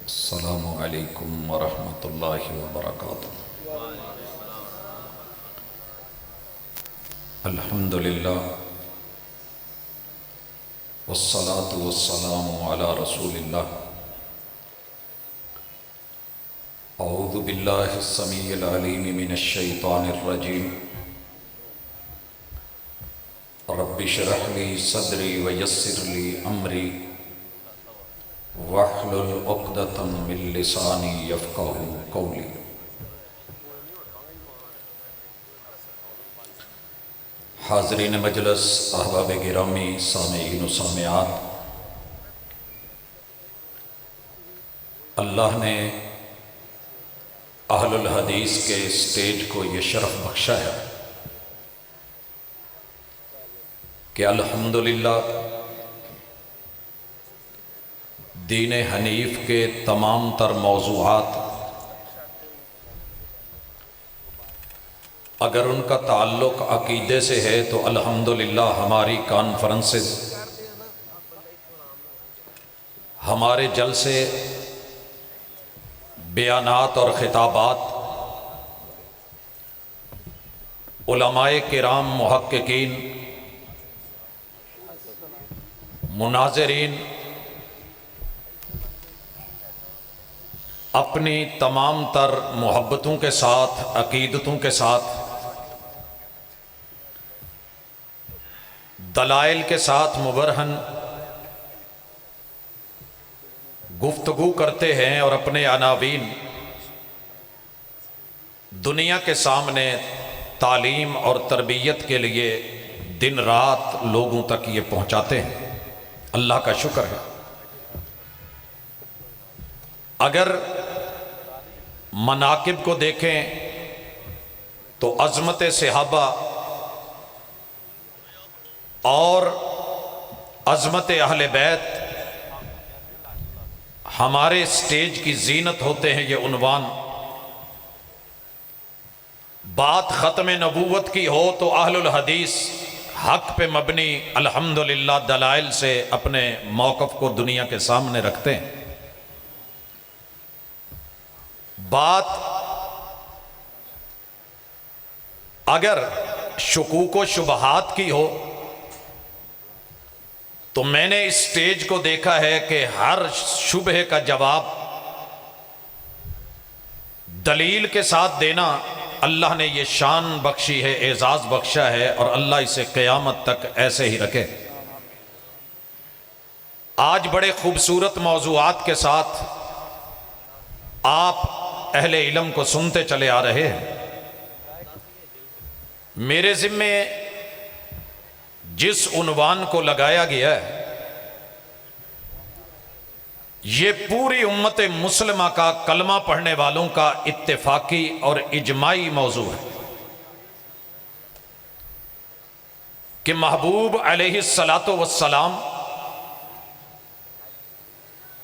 अस्सलामु अलैकुम वरहमतुल्लाहि वबरकातुहू। अल्हम्दुलिल्लाह वस्सलातु वस्सलामु अला रसूलिल्लाह। औज़ु बिल्लाहि अस्समीइल अलीम मिनश शैतानिर रजीम। रब्बि इश्रह ली सदरी व यस्सिर ली अमरी वहलुल उक़दतम मिन लिसानी यफ़क़हू क़ौली। हाज़रीन मजलिस, अहबाब गिरामी, सामीईन व सामिआत, अल्लाह ने अहलुल हदीस के स्टेज को ये शरफ़ बख्शा है कि अल्हम्दुलिल्लाह दीन हनीफ के तमाम तर मौज़ूआत अगर उनका ताल्लुक़ अक़ीदे से है तो अल्हम्दुलिल्लाह हमारी कॉन्फ्रेंसेस, हमारे जलसे, बयानात और ख़िताबात उलमाए किराम, मुहक्किकीन, मुनाज़िरीन अपनी तमाम तर मोहब्बतों के साथ, अक़ीदतों के साथ, दलाइल के साथ मुबरहन गुफ्तगू करते हैं और अपने अनावीन दुनिया के सामने तालीम और तरबियत के लिए दिन रात लोगों तक ये पहुँचाते हैं। अल्लाह का शुक्र है। अगर मनाकिब को देखें तो अज़मत सहाबा और अज़मत अहले बैत हमारे स्टेज की जीनत होते हैं। ये उन्वान बात ख़त्म नबूवत की हो तो अहलुल हदीस हक पे मबनी अल्हम्दुलिल्लाह दलाइल से अपने मौक़िफ़ को दुनिया के सामने रखते हैं। बात अगर शुकूक व शुबहात की हो तो मैंने इस स्टेज को देखा है कि हर शुबहे का जवाब दलील के साथ देना अल्लाह ने ये शान बख्शी है, एजाज़ बख्शा है और अल्लाह इसे क़यामत तक ऐसे ही रखे। आज बड़े खूबसूरत मौज़ूआत के साथ आप अहले इल्म को सुनते चले आ रहे हैं। मेरे ज़िम्मे जिस उन्वान को लगाया गया है ये पूरी उम्मत मुस्लिमा का, कलमा पढ़ने वालों का इत्तेफाकी और इजमाई मौजू है कि महबूब अलैहिस्सलातो वस्सलाम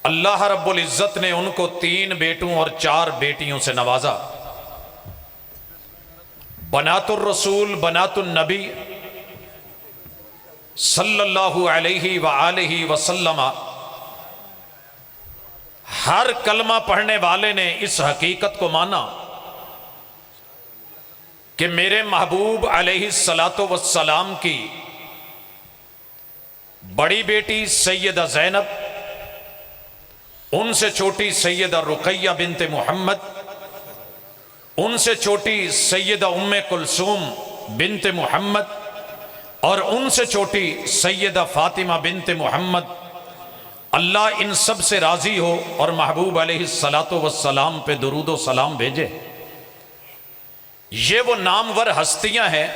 अल्लाह रब्बुल इज़्ज़त ने उनको 3 बेटों और 4 बेटियों से नवाजा। बनातुर रसूल, बनातुन नबी सल्लल्लाहु अलैहि व आलिहि वसल्लम। हर कलमा पढ़ने वाले ने इस हकीकत को माना कि मेरे महबूब अलैहिस्सलातो वस्सलाम की बड़ी बेटी सैयदा ज़ैनब, उनसे छोटी सैयदा रुक़ैया बिनते मोहम्मद, उनसे छोटी सैयदा उम्मे कुलसूम बिनते मोहम्मद और उनसे छोटी सैयदा फ़ातिमा बिनते मोहम्मद। अल्लाह इन सब से राज़ी हो और महबूब अलैहिस्सलातो वस्सलाम पे दुरूद व सलाम भेजे। ये वो नामवर हस्तियां हैं,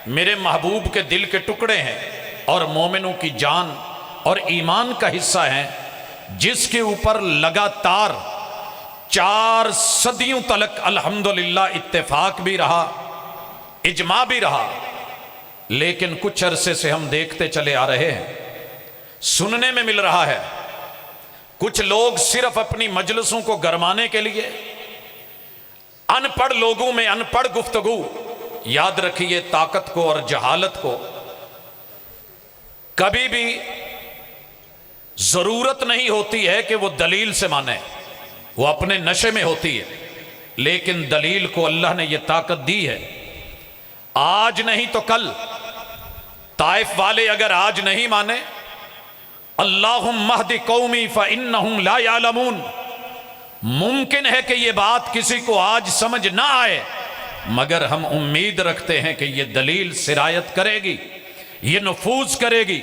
मेरे महबूब के दिल के टुकड़े हैं और मोमिनों की जान और ईमान का हिस्सा हैं, जिसके ऊपर लगातार 4 सदियों तलक अल्हम्दुलिल्लाह इत्तेफाक भी रहा, इजमा भी रहा। लेकिन कुछ अरसे से हम देखते चले आ रहे हैं, सुनने में मिल रहा है कुछ लोग सिर्फ अपनी मजलिसों को गरमाने के लिए अनपढ़ लोगों में अनपढ़ गुफ्तगू, याद रखिए ताकत को और जहालत को कभी भी जरूरत नहीं होती है कि वो दलील से माने। वो अपने नशे में होती है, लेकिन दलील को अल्लाह ने यह ताकत दी है। आज नहीं तो कल ताइफ वाले अगर आज नहीं माने, अल्लाहुम्मा हदी कौमी फ़इन्नहुम ला यालमून, मुमकिन है कि यह बात किसी को आज समझ ना आए, मगर हम उम्मीद रखते हैं कि यह दलील सिरायत करेगी, ये नफूज करेगी,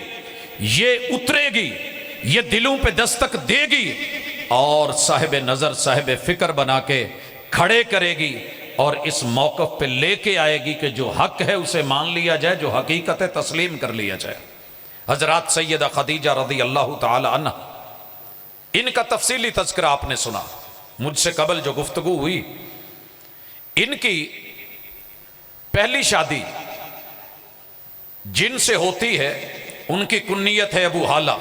ये उतरेगी, ये दिलों पे दस्तक देगी और साहिब नज़र साहिब फिक्र बना के खड़े करेगी और इस मौक़िफ़ पे लेके आएगी कि जो हक है उसे मान लिया जाए, जो हकीकत है तस्लीम कर लिया जाए। हजरत सैयदा खदीजा रज़ी अल्लाह ताला अन्हा, इनका तफसीली तज़किरा आपने सुना, मुझसे कबल जो गुफ्तगू हुई। इनकी पहली शादी जिनसे होती है उनकी कुन्नियत है अबू हाला,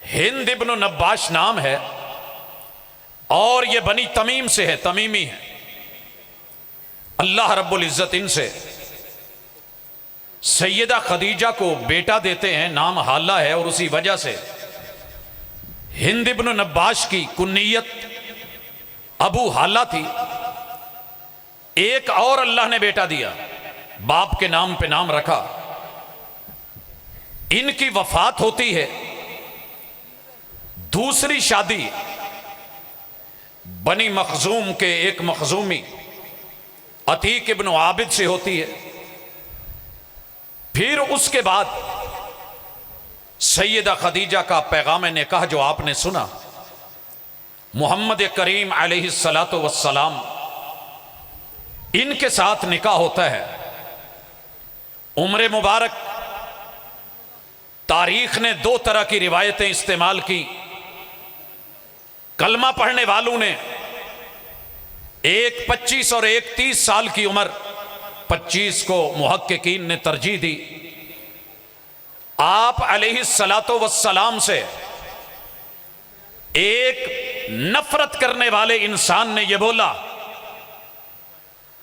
हिंद इब्न नब्बाश नाम है और ये बनी तमीम से है, तमीमी है। अल्लाह रब्बुल इज़्ज़त इनसे सैयदा खदीजा को बेटा देते हैं, नाम हाला है, और उसी वजह से हिंद इब्न नब्बाश की कुन्नियत अबू हाला थी। एक और अल्लाह ने बेटा दिया, बाप के नाम पे नाम रखा। इनकी वफात होती है, दूसरी शादी बनी मखजूम के एक मखजूमी अतीक इब्न आबिद से होती है। फिर उसके बाद सैयदा खदीजा का पैगाम निकाह जो आपने सुना, मोहम्मद करीम अलैहिस्सलातु वस्सलाम इनके साथ निकाह होता है। उम्र मुबारक तारीख ने दो तरह की रिवायतें इस्तेमाल की। कलमा पढ़ने वालों ने एक 25 और एक 30 साल की उम्र, 25 को मुहक्किकीन ने तरजीह दी। आप अलैहिस्सलातु वस्सलाम से एक नफरत करने वाले इंसान ने यह बोला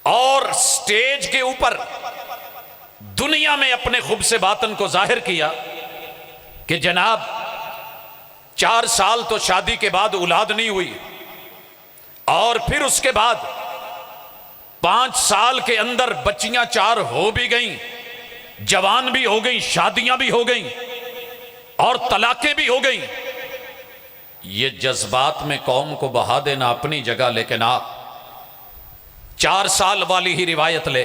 और स्टेज के ऊपर दुनिया में अपने खुब से बातन को जाहिर किया कि जनाब 4 साल तो शादी के बाद औलाद नहीं हुई और फिर उसके बाद 5 साल के अंदर बच्चियां 4 हो भी गईं, जवान भी हो गईं, शादियां भी हो गईं और तलाकें भी हो गईं। ये जज्बात में कौम को बहा देना अपनी जगह, लेकिन आप 4 साल वाली ही रिवायत ले।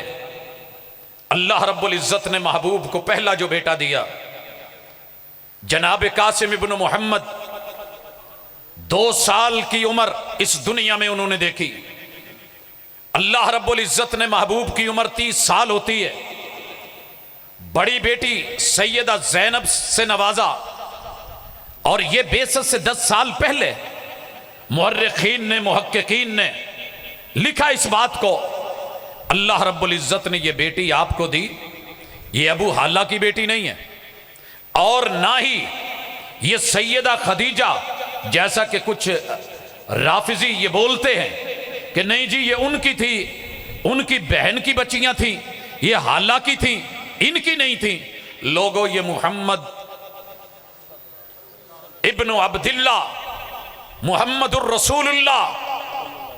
अल्लाह रब्बुल इज़्ज़त ने महबूब को पहला जो बेटा दिया, जनाब कासिम इब्न मोहम्मद, 2 साल की उम्र इस दुनिया में उन्होंने देखी। अल्लाह रब्बुल इज़्ज़त ने महबूब की उम्र 30 साल होती है। बड़ी बेटी सैयदा ज़ैनब से नवाजा और यह बेसत से 10 साल पहले मुअर्रिखीन ने, मुहक्किकीन ने लिखा इस बात को, अल्लाह रब्बुल इज़्ज़त ने यह बेटी आपको दी, ये अबू हाला की बेटी नहीं है और ना ही ये सैयदा खदीजा, जैसा कि कुछ राफिजी ये बोलते हैं कि नहीं जी ये उनकी थी, उनकी बहन की बच्चियां थी, ये हाला की थी, इनकी नहीं थी। लोगों, ये मुहम्मद इब्न अब्दिल्ला मुहम्मदुर रसूलुल्लाह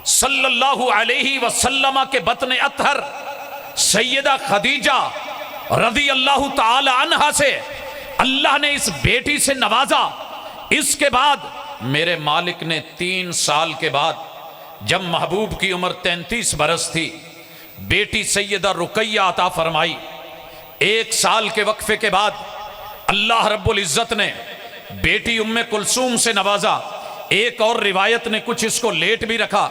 सल्लल्लाहु अलैहि वसल्लम के बतन अतहर सैयदा खदीजा रज़ी अल्लाह ताला अन्हा से अल्लाह ने इस बेटी से नवाजा। इसके बाद मेरे मालिक ने 3 साल के बाद, जब महबूब की उम्र 33 बरस थी, बेटी सैयदा रुकैया अता फरमाई। 1 साल के वक्फे के बाद अल्लाह रब्बुल इज़्ज़त ने बेटी उम्मे कुलसूम से नवाजा। एक और रिवायत ने कुछ इसको लेट भी रखा।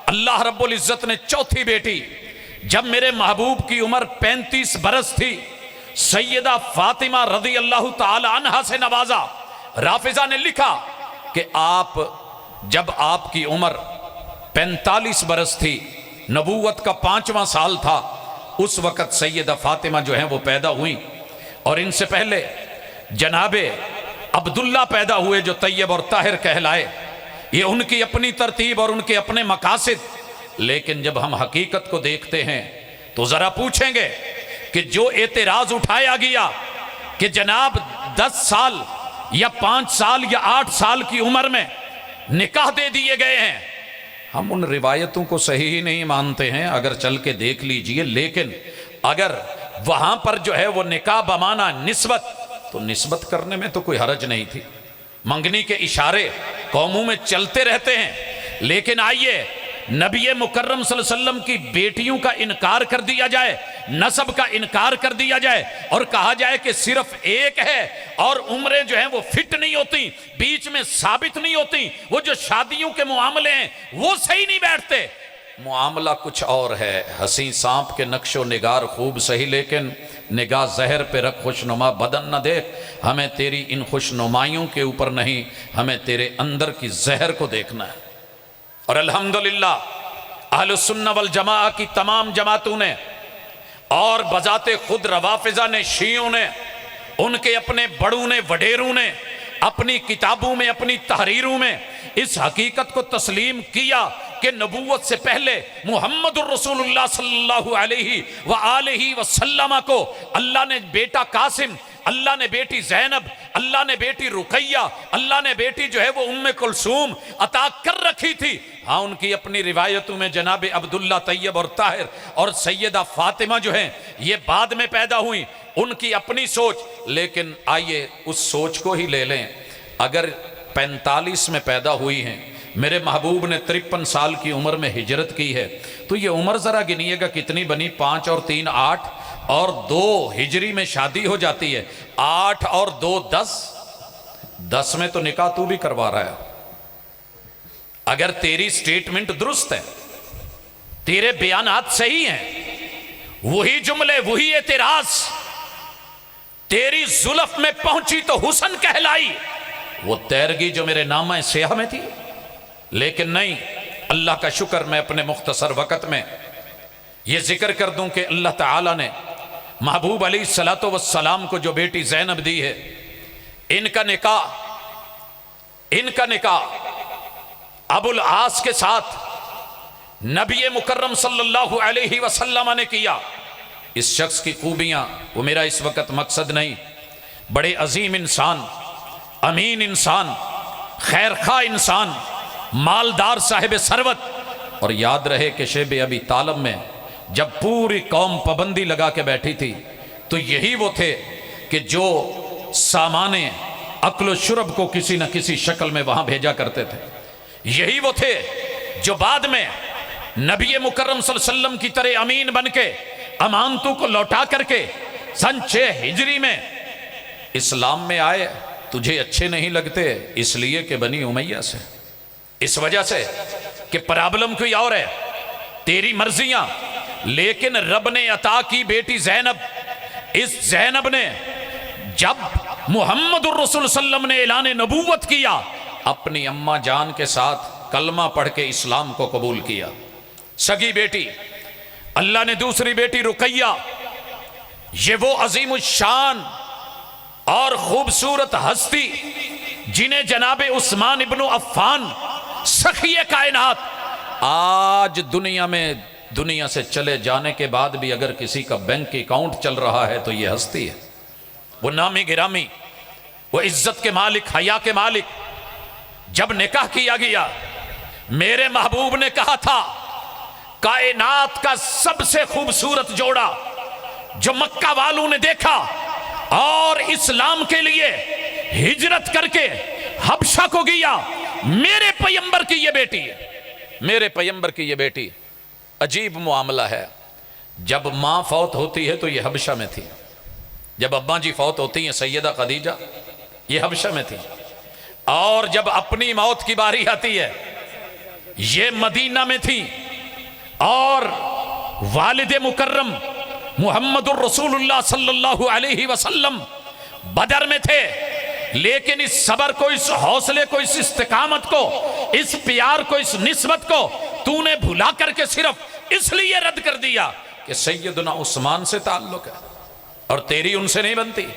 अल्लाह रब्बुल इज़्ज़त ने चौथी बेटी, जब मेरे महबूब की उम्र 35 बरस थी, सैयदा फातिमा रज़ी अल्लाह ताला अन्हा से नवाजा। राफिजा ने लिखा कि आप, जब आपकी उम्र 45 बरस थी, नबूवत का 5वां साल था, उस वक़्त सैयदा फातिमा जो है वो पैदा हुई और इनसे पहले जनाबे अब्दुल्ला पैदा हुए जो तैयब और ताहिर कहलाए। ये उनकी अपनी तरतीब और उनके अपने मकासिद, लेकिन जब हम हकीकत को देखते हैं तो ज़रा पूछेंगे कि जो एतराज़ उठाया गया कि जनाब 10 साल या 5 साल या 8 साल की उम्र में निकाह दे दिए गए हैं। हम उन रिवायतों को सही ही नहीं मानते हैं, अगर चल के देख लीजिए। लेकिन अगर वहां पर जो है वो निकाह बमाना निस्बत, तो निस्बत करने में तो कोई हरज नहीं थी। मंगनी के इशारे कौमों में चलते रहते हैं। लेकिन आइए नबी मुकर्रम सल्लल्लाहु अलैहि वसल्लम की बेटियों का इनकार कर दिया जाए, नसब का इनकार कर दिया जाए और कहा जाए कि सिर्फ एक है और उम्रें जो हैं वो फिट नहीं होती, बीच में साबित नहीं होती, वो जो शादियों के मामले हैं वो सही नहीं बैठते। मामला कुछ और है। हंसी सांप के नक्शो निगार खूब सही, लेकिन निगाह जहर पे रख खुशनुमा बदन न देख। हमें तेरी इन खुशनुमाइयों के ऊपर नहीं, हमें तेरे अंदर की जहर को देखना है। और अल्हम्दुलिल्लाह अहलुस सुन्नह वल जमाअह की तमाम जमातों ने और बजाते खुद रवाफिजा ने, शियों ने, उनके अपने बड़ों ने, वडेरों ने अपनी किताबों में, अपनी तहरीरों में इस हकीकत को तस्लीम किया कि नबूवत से पहले मुहम्मदुर रसूलुल्लाह सल्लल्लाहु अलैहि व आलिहि वसल्लम को अल्लाह ने बेटा कासिम, अल्लाह ने बेटी जैनब, अल्लाह ने बेटी रुकैया, अल्लाह ने बेटी जो है वो उम्मे कुलसूम अता कर रखी थी। हाँ, उनकी अपनी रिवायतों में जनाब अब्दुल्ला तैयब और ताहिर और सैयदा फातिमा जो हैं ये बाद में पैदा हुई, उनकी अपनी सोच। लेकिन आइए उस सोच को ही ले लें। अगर 45 में पैदा हुई हैं, मेरे महबूब ने 53 साल की उम्र में हिजरत की है, तो ये उम्र ज़रा गिनिएगा कितनी बनी। 5 और 3 8 और 2 हिजरी में शादी हो जाती है। 8 और 2 10, 10 में तो निकाह तू भी करवा रहा है। अगर तेरी स्टेटमेंट दुरुस्त है, तेरे बयानात सही हैं, वही जुमले, वही एतराज तेरी जुल्फ में पहुंची तो हुसन कहलाई, वो तैरगी जो मेरे नामा सियाह में थी। लेकिन नहीं, अल्लाह का शुक्र, मैं अपने मुख्तसर वक़्त में ये जिक्र कर दूं कि अल्लाह ताला ने महबूब अलैहिस्सलातु वस्सलाम को जो बेटी ज़ैनब दी है, इनका निकाह अबुल आस के साथ नबी मुकर्रम सल्लल्लाहु अलैहि वसल्लम ने किया। इस शख्स की खूबियां, वो मेरा इस वक्त मकसद नहीं, बड़े अजीम इंसान, अमीन इंसान, खैर खा इंसान, मालदार साहिब सरवत। और याद रहे कि शेब अबी तालब में जब पूरी कौम पाबंदी लगा के बैठी थी, तो यही वो थे कि जो सामाने अक्ल शुरब को किसी न किसी शक्ल में वहां भेजा करते थे। यही वो थे जो बाद में नबी मुकर्रम सल्लल्लाहु अलैहि वसल्लम की तरह अमीन बन के अमानतों को लौटा करके सन 6 हिजरी में इस्लाम में आए। तुझे अच्छे नहीं लगते इसलिए कि बनी उमैया से, इस वजह से कि प्रॉब्लम कोई और है, तेरी मर्जियां। लेकिन रब ने अता की बेटी ज़ैनब, इस ज़ैनब ने जब मुहम्मदुर रसूल सल्लम ने ऐलान नबूवत किया, अपनी अम्मा जान के साथ कलमा पढ़ के इस्लाम को कबूल किया। सगी बेटी, अल्लाह ने दूसरी बेटी रुकैया, ये वो अजीम शान और खूबसूरत हस्ती जिन्हें जनाबे उस्मान इब्न अफ़्फ़ान सखिए कायनात, आज दुनिया में, दुनिया से चले जाने के बाद भी अगर किसी का बैंक अकाउंट चल रहा है तो ये हस्ती है। वो नामी गिरामी, वो इज्जत के मालिक, हया के मालिक। जब निकाह किया गया, मेरे महबूब ने कहा था कायनात का सबसे खूबसूरत जोड़ा जो मक्का वालों ने देखा और इस्लाम के लिए हिजरत करके हबशा को गया, मेरे पैगंबर की ये बेटी है, मेरे पैगंबर की ये बेटी। अजीब मामला है, जब माँ फौत होती है तो ये हबशा में थी, जब अब्बा जी फौत होती हैं सैयदा खदीजा, ये हबशा में थी, और जब अपनी मौत की बारी आती है ये मदीना में थी। और वालिद मुकर्रम मुहम्मदुर रसूलुल्लाह सल्लल्लाहु अलैहि वसल्लम बदर में थे। लेकिन इस सबर को, इस हौसले को, इस इस्तिकामत को, इस प्यार को, इस निस्बत को तूने भुला करके सिर्फ इसलिए रद्द कर दिया कि सैयदना उस्मान से ताल्लुक है और तेरी उनसे नहीं बनती।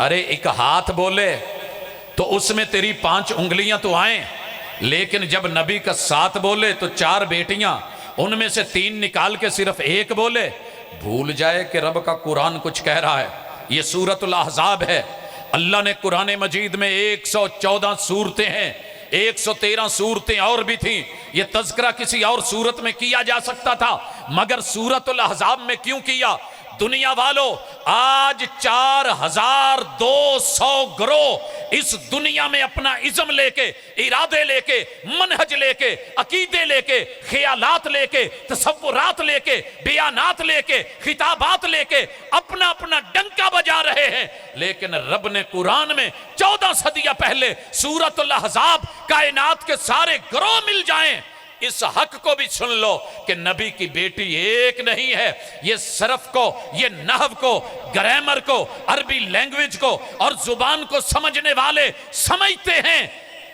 अरे एक हाथ बोले तो उसमें तेरी 5 उंगलियां तो आए, लेकिन जब नबी का 7 बोले तो 4 बेटियां, उनमें से 3 निकाल के सिर्फ 1 बोले। भूल जाए कि रब का कुरान कुछ कह रहा है। ये सूरतुल अहज़ाब है। अल्लाह ने कुरान मजीद में 114 सूरतें हैं, 113 सूरतें और भी थीं। ये तज़किरा किसी और सूरत में किया जा सकता था, मगर सूरतुल अहज़ाब में क्यों किया? दुनिया वालों, आज 4200 ग्रोह इस दुनिया में अपना इज़्म लेके, इरादे लेके, मनहज लेके, अकीदे लेके, ख्यालात लेके, तसव्वुरात लेके, बयानात लेके, खिताबात लेके अपना अपना डंका बजा रहे हैं। लेकिन रब ने कुरान में 14 सदियां पहले सूरतुल अहज़ाब, कायनात के सारे ग्रोह मिल जाएं, इस हक को भी सुन लो कि नबी की बेटी एक नहीं है। ये सरफ को, ये नहव को, ग्रामर को, अरबी लैंग्वेज को और जुबान को समझने वाले समझते हैं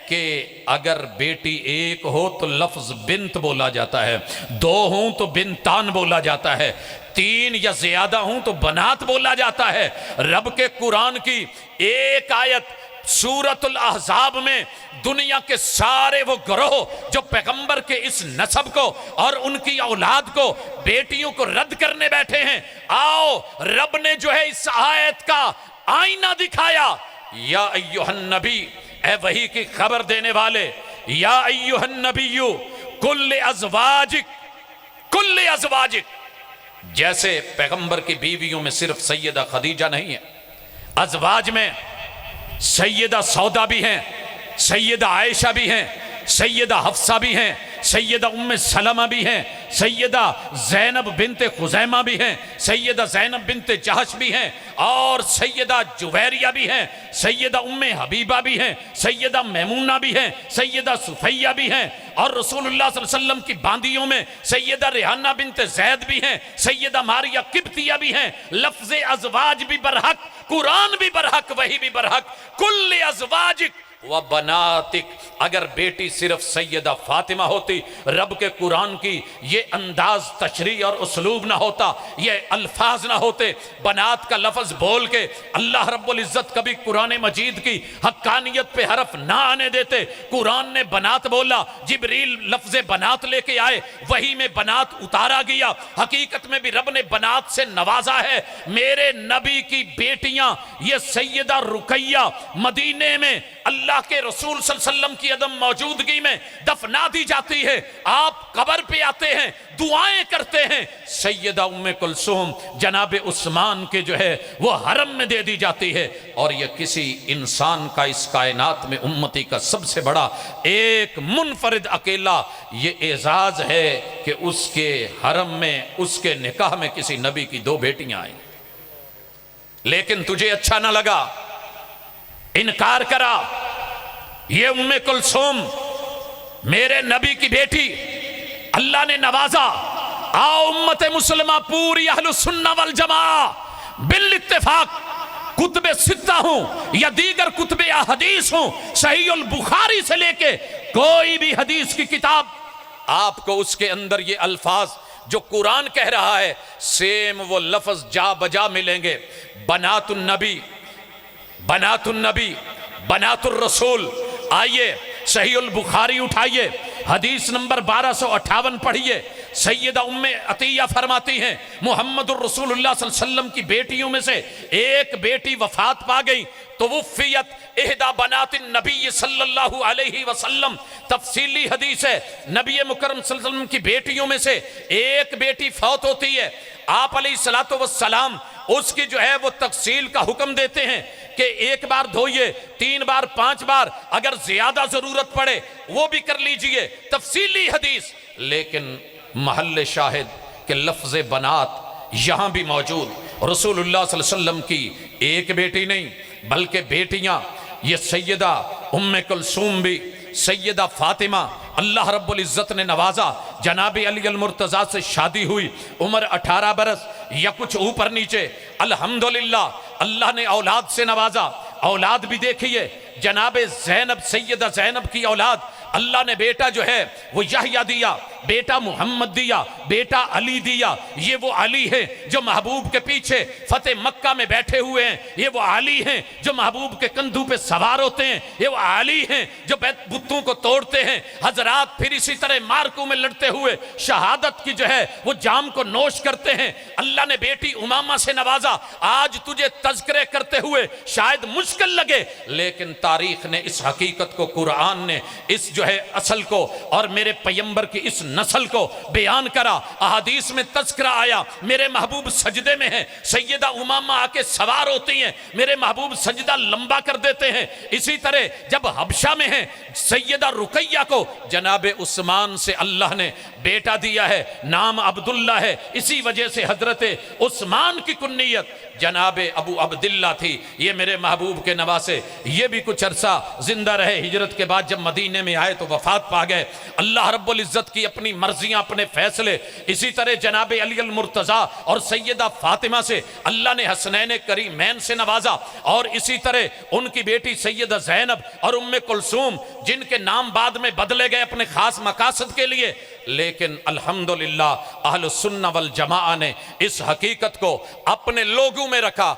कि अगर बेटी एक हो तो लफ्ज बिन्त बोला जाता है, 2 हों तो बिन्तान बोला जाता है, 3 या ज्यादा हों तो बनात बोला जाता है। रब के कुरान की एक आयत सूरतुल अहज़ाब में दुनिया के सारे वो ग्रोह जो पैगंबर के इस नसब को और उनकी औलाद को, बेटियों को रद्द करने बैठे हैं, आओ रब ने जो है इस आयत का आईना दिखाया। या अय्युहन नबी, ए वही की खबर देने वाले, या अय्युहन नबिय्यु कुल्ले अज़वाजिक। जैसे पैगंबर की बीवियों में सिर्फ सैयदा खदीजा नहीं है, अज़वाज में सैयदा सौदा भी हैं, सैयदा आयशा भी हैं, सैयदा हफ्सा भी हैं, सैयदा उम्मे सलमा भी हैं, सैयदा ज़ैनब बिनते खुज़ैमा भी हैं, सैयदा ज़ैनब बिनते जहश भी हैं, और सैयदा जुवैरिया भी हैं, सैयदा उम्मे हबीबा भी हैं, सैयदा मैमूना भी हैं, सैयदा सुफैया भी हैं, और रसूलुल्लाह सल्लल्लाहु अलैहि वसल्लम की बांदियों में सैयदा रेहाना बिनते ज़ैद भी हैं, सैयदा मारिया किब्तिया भी हैं। लफ्ज़े अज़वाज भी बरहक, कुरान भी बरहक, वही भी बरहक। कुल्ले अज़वाजिक व बनातिक। अगर बेटी सिर्फ सैयदा फातिमा होती, रब के कुरान की ये अंदाज तशरीह और उसलूब ना होता, ये अल्फाज ना होते, बनात का लफ्ज बोल के अल्लाह रब्बुल इज्जत कभी कुरान मजीद की हक्कानियत पे हरफ ना आने देते। कुरान ने बनात बोला, जिब्रील लफ्ज बनात लेके आए, वही में बनात उतारा गया। हकीकत में भी रब ने बनात से नवाजा है। मेरे नबी की बेटियां, ये सैयदा रुकैया मदीने में अल्लाह के रसूल सल्लल्लाहु अलैहि वसल्लम की अदम मौजूदगी में दफना दी जाती है। आप कब्र पे आते हैं, दुआएं करते हैं, सैयदा उम्मे कुलसूम जनाब उस्मान के जो है वो हरम में दे दी जाती है। और यह किसी इंसान का इस कायनात में उम्मती का सबसे बड़ा एक मुनफरिद अकेला ये एजाज है कि उसके हरम में, उसके निकाह में किसी नबी की 2 बेटियां आई। लेकिन तुझे अच्छा ना लगा, इनकार करा। ये उम्मे कुलसूम मेरे नबी की बेटी, अल्लाह ने नवाजा। आओ उम्मत मुसलमा पूरी अहलु सुन्ना वल जमा बिल इत्तेफाक कुतबे सित्ता हूं या दीगर कुतबे हदीस हूं, सही उल बुखारी से लेके कोई भी हदीस की किताब, आपको उसके अंदर ये अल्फाज जो कुरान कह रहा है सेम वो लफ्ज जा बजा मिलेंगे। बनातुन नबी, बनातुन नबी, बनातुर रसूल। आइए सही उल बुखारी उठाइए, हदीस नंबर 1258 पढ़िए। सैयदा उम्मे अतिया फरमाती हैं, मुहम्मदुर रसूलुल्लाह सल्लल्लाहु अलैहि वसल्लम की बेटियों में से एक बेटी वफात पा गई तो वुफ़ियत इहदा बनातिन नबी सल्लल्लाहु अलैहि वसल्लम। तफसीली हदीस है, नबी मुकर्रम सल्लल्लाहु अलैहि वसल्लम की बेटियों में से एक बेटी फौत होती है। आप अलैहिस्सलातु वस्सलाम उसकी जो है वो तफसील का हुक्म देते हैं कि 1 बार धोइए, 3 बार, 5 बार, अगर ज्यादा जरूरत पड़े वो भी कर लीजिए। तफसीली हदीस। लेकिन महल शाहिद के लफ्ज बनात यहां भी मौजूद। रसूलुल्लाह सल्लल्लाहु अलैहि वसल्लम की एक बेटी नहीं बल्कि बेटियां, ये सैयदा उम्मे कुलसूम भी, सैयदा फातिमा, अल्लाह रब्बुल इज़्ज़त ने नवाजा। जनाब अली अल मुर्तज़ा से शादी हुई, उम्र 18 बरस या कुछ ऊपर नीचे। अल्हम्दुलिल्लाह अल्लाह ने औलाद से नवाजा। औलाद भी देखिए, जनाब ज़ैनब, सैयदा ज़ैनब की औलाद, अल्लाह ने बेटा जो है वो यहया दिया, बेटा मोहम्मद दिया, बेटा अली दिया। ये वो अली है जो महबूब के पीछे फतेह मक्का में बैठे हुए हैं। ये वो अली हैं जो महबूब के कंधों पे सवार होते हैं। ये वो अली हैं जो बुतों को तोड़ते हैं। हजरात फिर इसी तरह मार्कों में लड़ते हुए शहादत की जो है वो जाम को नोश करते हैं। अल्लाह ने बेटी उमामा से नवाजा। आज तुझे तज़किरे करते हुए शायद मुश्किल लगे, लेकिन तारीख ने इस हकीकत को, कुरान ने इस जो है असल को और मेरे पैगंबर की इस नस्ल को बयान करा। अहादीस में तज़किरा आया, मेरे महबूब सजदे में हैं, सैयदा उमामा आके सवार होती हैं, मेरे महबूब सजदा लंबा कर देते हैं। इसी तरह जब हबशा में हैं, सैयदा रुकैया को जनाबे उस्मान से अल्लाह ने बेटा दिया है, नाम अब्दुल्ला है। इसी वजह से हजरत उस्मान की कुन्नियत जनाबे अबू अब्दुल्ला थी। ये मेरे महबूब के नवासे, ये भी कुछ अरसा जिंदा रहे। हिजरत के बाद जब मदीने में आए तो वफात पा गए। अल्लाह रब्बुल इज्जत की अपनी मर्जियां, अपने फैसले। इसी तरह जनाबे अली अल मुर्तजा और सैयदा फातिमा से अल्लाह ने हसनैन करीमैन से नवाजा, और इसी तरह उनकी बेटी सैयदा ज़ैनब और उम्मे कुलसूम, जिनके नाम बाद में बदले गए अपने खास मकासद के लिए। लेकिन अल्हम्दुलिल्लाह अहलुस सुन्नह वल जमाआ ने इस हकीकत को अपने लोगों में रखा।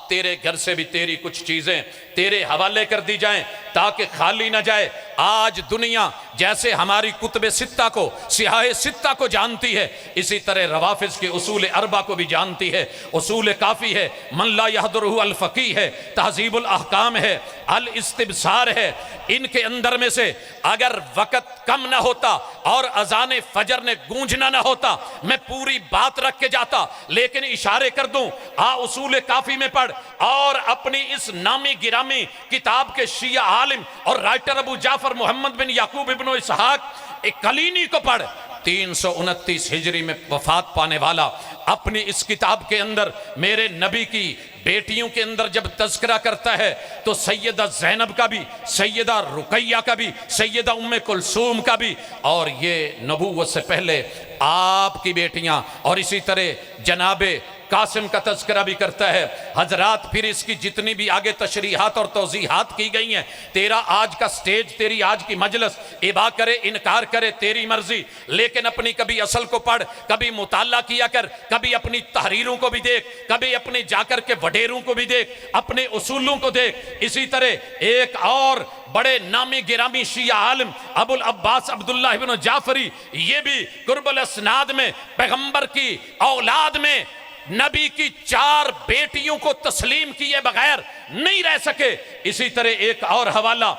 तेरे घर से भी तेरी कुछ चीजें तेरे हवाले कर दी जाएं ताकि खाली ना जाए। आज दुनिया जैसे हमारी कुतुब सित्ता को, सियाह सित्ता को जानती है, इसी तरह रवाफिज के उसूल अरबा को भी जानती है। उसूल काफी है, मन ला यहदुरहु अल फकी है, तहजीबुल अहकाम है, अल इस्तिबसार है। इनके अंदर में से अगर वक़्त कम ना होता और अजान फजर ने गूंजना ना होता, मैं पूरी बात रख के जाता, लेकिन इशारे कर दूं, उसूल काफी में पढ़ और अपनी इस नामी गिरामी किताब के शिया आलिम और राइटर अबू जाफर मोहम्मद बिन याकूब इब्न इसहाक एक कलीनी को पढ़। 329 हिजरी में वफात पाने वाला अपनी इस किताब के अंदर मेरे नबी की बेटियों के अंदर जब तज़किरा करता है तो सैयदा ज़ैनब का भी, सैयदा रुकैया का भी, सैयदा उम्मे कुलसूम का भी, और ये नबूवत से पहले आपकी बेटियां, और इसी तरह जनाबे कासिम का तज़किरा भी करता है। हजरात, फिर इसकी जितनी भी आगे तशरीहात और तौज़ीहात की गई हैं, तेरा आज का स्टेज, तेरी आज की मजलिस इबा करे इनकार करे तेरी मर्जी, लेकिन अपनी कभी असल को पढ़, कभी मुताला किया कर, कभी अपनी तहरीरों को भी देख, कभी अपने जाकर के वडेरों को भी देख, अपने उसूलों को देख। इसी तरह एक और बड़े नामी गिरामी शिया आलिम अबुल अब्बास अब्दुल्लाह इब्न जाफरी, ये भी कुर्बुल अस्नाद में पैगंबर की औलाद में नबी की 4 बेटियों को तस्लीम किए बगैर नहीं रह सके। इसी तरह एक और हवाला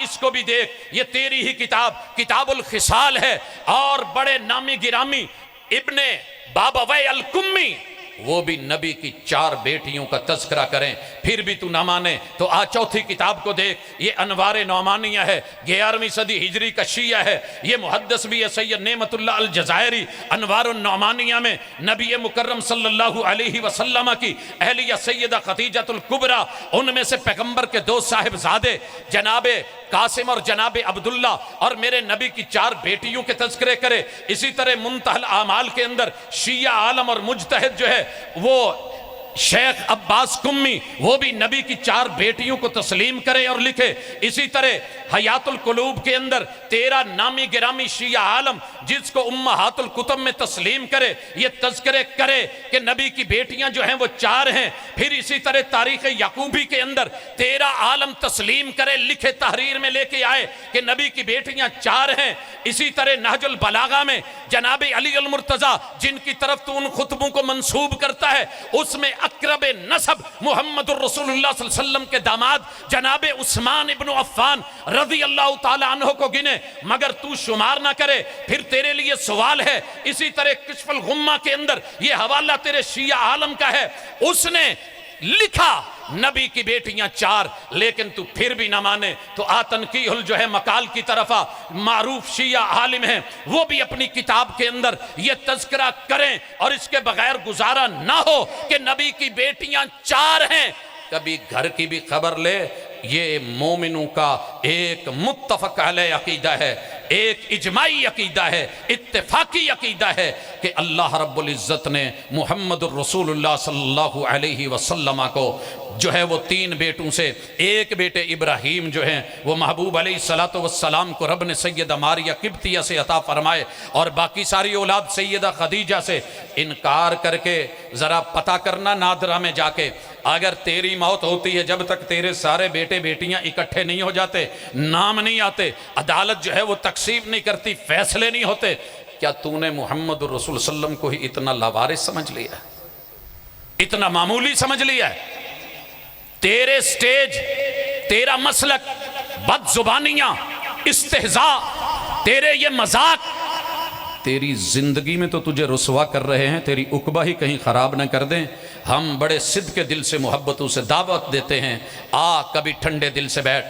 इसको भी देख, ये तेरी ही किताब किताबुल खिसाल है, और बड़े नामी गिरामी इब्ने बाबा अल कुम्मी, वो भी नबी की 4 बेटियों का तज़किरा करें। फिर भी तू ना माने तो चौथी किताब को देख, ये अनवार नौमानिया है, 11वीं सदी हिजरी का शिया है। ये मुहद्दिस भी है सैयद नेमतुल्लाह अल जज़ायरी, अनवार नौमानिया में नबी मुकर्रम सल्लल्लाहु अलैहि वसल्लम की अहलिया सैयदा खदीजतुल कुबरा, उनमें से पैगंबर के 2 साहिबजादे जनाबे कासिम और जनाबे अब्दुल्ला और मेरे नबी की 4 बेटियों के तज़किरे करे। इसी तरह मुंतहल आमाल के अंदर शिया आलम और मुजतहिद जो है वो शेख अब्बास कुम्मी, वो भी नबी की 4 बेटियों को तस्लीम करे और लिखे। इसी तरह हयातुल कुलूब के अंदर 13 नामी गिरामी शिया आलम, जिसको उम्महातुल कुतुब में तस्लीम करे, ये तज़किरे करे कि नबी की बेटियां जो हैं वो 4 हैं। फिर इसी तरह तारीख़ याकूबी के अंदर 13 आलम तस्लीम करे, लिखे, तहरीर में लेके आए कि नबी की बेटियां 4 हैं। इसी तरह नहजुल बलागा में जनाबे अली अल मुर्तज़ा, जिनकी तरफ तो उन खुतबों को मंसूब करता है, उसमें अक़रब नसब मुहम्मदुर रसूलुल्लाह सल्लल्लाहु अलैहि वसल्लम के दामाद जनाबे उस्मान इब्न अफ़्फ़ान रज़ी अल्लाह ताला अन्हु को गिने, मगर तू शुमार ना करे। फिर तेरे लिए सवाल है। इसी तरह कश्फुल गुम्मा के अंदर ये हवाला तेरे शिया आलम का है, उसने लिखा नबी की बेटियां 4, लेकिन तू फिर भी ना माने तो आतनकीहुल जो है मकाल की तरफा मारूफ शिया आलिम है, वो भी अपनी किताब के अंदर ये तज़किरा करें और इसके बगैर गुजारा ना हो कि नबी की बेटियां 4 हैं। कभी घर की भी खबर ले, ये मोमिनों का एक मुत्तफ़क़ अलैह अकीदा है, एक इजमाई अकीदा है, इत्तेफाकी अकीदा है कि अल्लाह रब्बुल इज़्ज़त ने मुहम्मदुर रसूलुल्लाह सल्लल्लाहु अलैहि वसल्लम को जो है वो 3 बेटों से, एक बेटे इब्राहीम जो हैं वो महबूब अलैहिस्सलातु वस्सलाम को रब ने सैयदा मारिया किब्तिया से अता फरमाए, और बाकी सारी औलाद सैयदा खदीजा से। इनकार करके ज़रा पता करना नादरा में जाके, अगर तेरी मौत होती है जब तक तेरे सारे बेटे बेटियां इकट्ठे नहीं हो जाते, नाम नहीं आते, अदालत जो है वो तकसीम नहीं करती, फैसले नहीं होते, क्या तूने मुहम्मद रसूल सल्लम को ही इतना लावारिस समझ लिया, इतना मामूली समझ लिया है? तेरे स्टेज तेरा मसलक, बदजुबानियां, इस्तेहजा, तेरे ये मजाक तेरी जिंदगी में तो तुझे रुसवा कर रहे हैं, तेरी उकबा ही कहीं खराब न कर दें। हम बड़े सिद्ध के दिल से मोहब्बतों से दावत देते हैं, आ कभी ठंडे दिल से बैठ,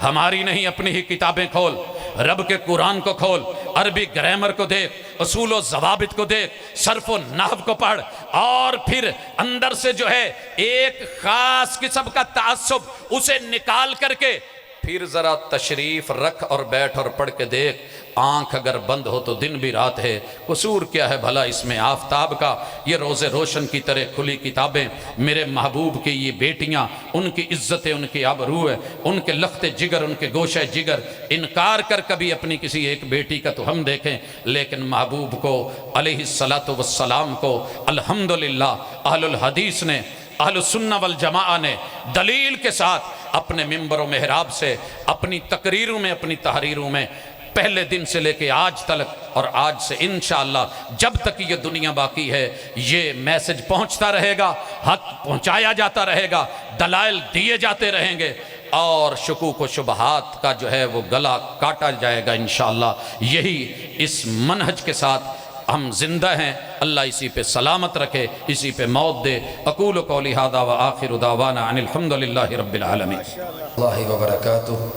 हमारी नहीं अपनी ही किताबें खोल, रब के कुरान को खोल, अरबी ग्रामर को देख, उसूल व ज़वाबित को देख, सर्फ व नहव को पढ़, और फिर अंदर से जो है एक खास किस्म का तासुब उसे निकाल करके फिर जरा तशरीफ रख और बैठ और पढ़ के देख। आंख अगर बंद हो तो दिन भी रात है, कसूर क्या है भला इसमें आफताब का। ये रोज़े रोशन की तरह खुली किताबें, मेरे महबूब की ये बेटियां, उनकी इज्जतें, उनकी आबरू है, उनके लख्ते जिगर, उनके गोशे जिगर। इनकार कर कभी अपनी किसी एक बेटी का तो हम देखें, लेकिन महबूब को अलैहिस्सलातु वस्सलाम को अल्हम्दुलिल्लाह अहलुल हदीस ने, अहलुस सुन्ना वल जमाआ ने दलील के साथ अपने मिंबर व मेहराब से, अपनी तकरीरों में, अपनी तहरीरों में, पहले दिन से लेके आज तक और आज से इंशाअल्लाह जब तक ये दुनिया बाकी है, ये मैसेज पहुंचता रहेगा, हक पहुंचाया जाता रहेगा, दलाइल दिए जाते रहेंगे और शुकूक व शुबहात का जो है वो गला काटा जाएगा इंशाअल्लाह। यही इस मनहज के साथ हम जिंदा हैं। अल्लाह इसी पे सलामत रखे, इसी पे मौत दे। अकूल कौली हादा व आखिर दावाना अनिल हम्दुलिल्लाहि रब्बिल आलमीन। अल्लाह व बरकातुहू।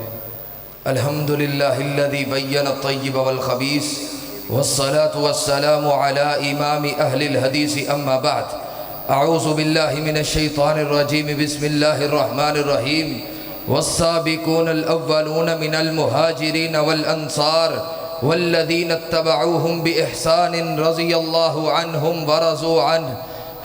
अल्हम्दुलिल्लाहिल्लज़ी बय्यन अत-तय्यिब वल खबीस वस्सलातु वस्सलामु अला इमाम अहलिल हदीस अम्मा बाद। अऊज़ु बिल्लाहि मिनश शैतानिर रजीम। बिस्मिल्लाहिर रहमानिर रहीम। वस्साबिकूनल अव्वलून मिनल मुहाजिरीन वल अंसार वल्लज़ीना इत्तबऊहुम बिइहसान रज़ियल्लाहु अन्हुम व रज़ू अन्हु।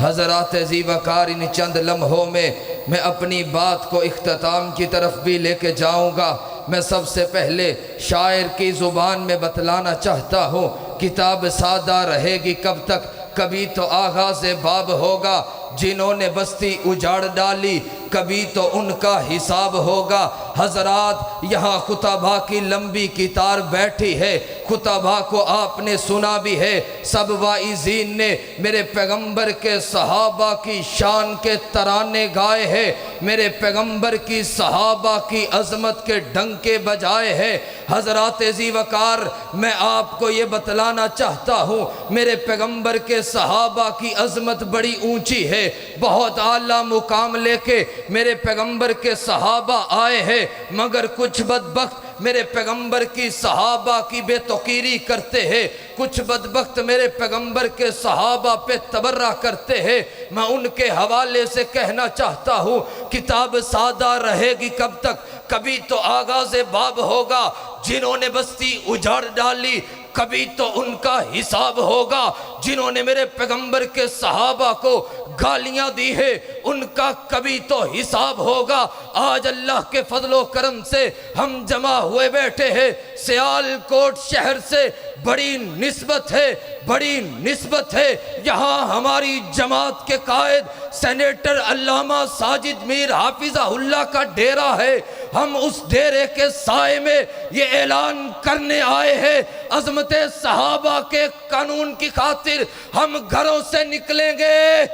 हज़रात ज़ीवकार, इन चंद लम्हों में मैं अपनी बात को इख्तिताम की तरफ भी लेके जाऊँगा। मैं सबसे पहले शायर की ज़ुबान में बतलाना चाहता हूँ, किताब सादा रहेगी कब तक, कभी तो आगाज़ बाब होगा। जिन्होंने बस्ती उजाड़ डाली, कभी तो उनका हिसाब होगा। हजरात, यहाँ खुतबा की लंबी कितार बैठी है, खुतबा को आपने सुना भी है। सब वाइज़ीन ने मेरे पैगंबर के सहाबा की शान के तराने गाए हैं, मेरे पैगंबर की सहाबा की अजमत के डंके बजाए हैं। हजरात ज़ीवकार, मैं आपको ये बतलाना चाहता हूँ, मेरे पैगंबर के सहाबा की अजमत बड़ी ऊंची है, बहुत आला मुकाम लेके मेरे पैगंबर के सहाबा आए हैं। मगर कुछ बदबख्त मेरे पैगंबर की सहाबा की बेतौकीरी करते हैं, कुछ बदबख्त मेरे पैगंबर के सहाबा पे तबर्रा करते हैं। मैं उनके हवाले से कहना चाहता हूँ, किताब सादा रहेगी कब तक, कभी तो आगाज़ बाब होगा। जिन्होंने बस्ती उजाड़ डाली, कभी तो उनका हिसाब होगा। जिन्होंने मेरे पैगंबर के सहाबा को गालियां दी है, उनका कभी तो हिसाब होगा। आज अल्लाह के फजलो करम से हम जमा हुए बैठे हैं, सियालकोट शहर से बड़ी निस्बत है, बड़ी निस्बत है। यहाँ हमारी जमात के कायद सेनेटर अल्लामा साजिद मीर हाफिज़हुल्लाह का डेरा है। हम उस डेरे के साए में ये ऐलान करने आए हैं, अज़मत सहाबा के कानून की खातिर हम घरों से निकलेंगे।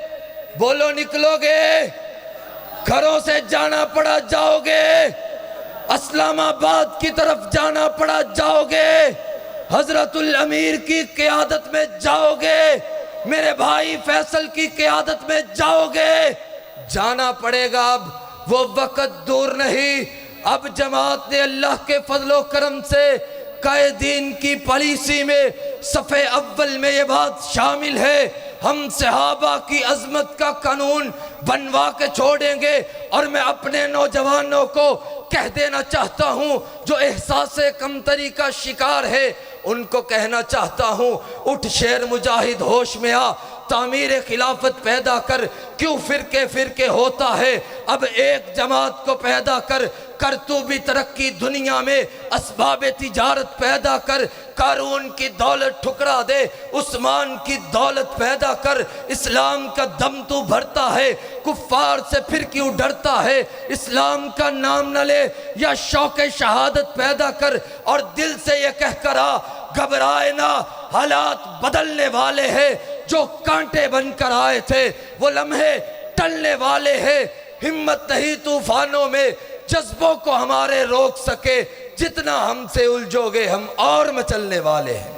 बोलो, निकलोगे? घरों से जाना पड़ा जाओगे, इस्लामाबाद की तरफ जाना पड़ा जाओगे, हजरतुल अमीर की क़यादत में जाओगे, मेरे भाई फैसल की क़यादत में जाओगे। जाना पड़ेगा, अब वो वक़्त दूर नहीं। अब जमात ने अल्लाह के फजलो करम से कायदीन की पॉलिसी में सफ़े अव्वल में ये बात शामिल है, हम सहाबा की अजमत का कानून बनवा के छोड़ेंगे। और मैं अपने नौजवानों को कह देना चाहता हूँ, जो एहसास कमतरी का शिकार है, उनको कहना चाहता हूँ, उठ शेर मुजाहिद होश में आ, तामीर खिलाफत पैदा कर। क्यों फिरके फिरके होता है, अब एक जमात को पैदा कर तू भी तरक्की दुनिया में, असबाब तिजारत पैदा कर, कारून की दौलत ठुकरा दे, उस्मान की दौलत पैदा कर। इस्लाम का दम तू भरता है, कुफ्फार से फिर क्यों डरता है, इस्लाम का नाम न ले या शौक शहादत पैदा कर। और दिल से ये कह कर आ, घबराए ना, हालात बदलने वाले हैं। जो कांटे बनकर आए थे वो लम्हे टलने वाले हैं। हिम्मत नहीं तूफानों में, जज्बों को हमारे रोक सके, जितना हमसे उलझोगे हम और मचलने वाले हैं।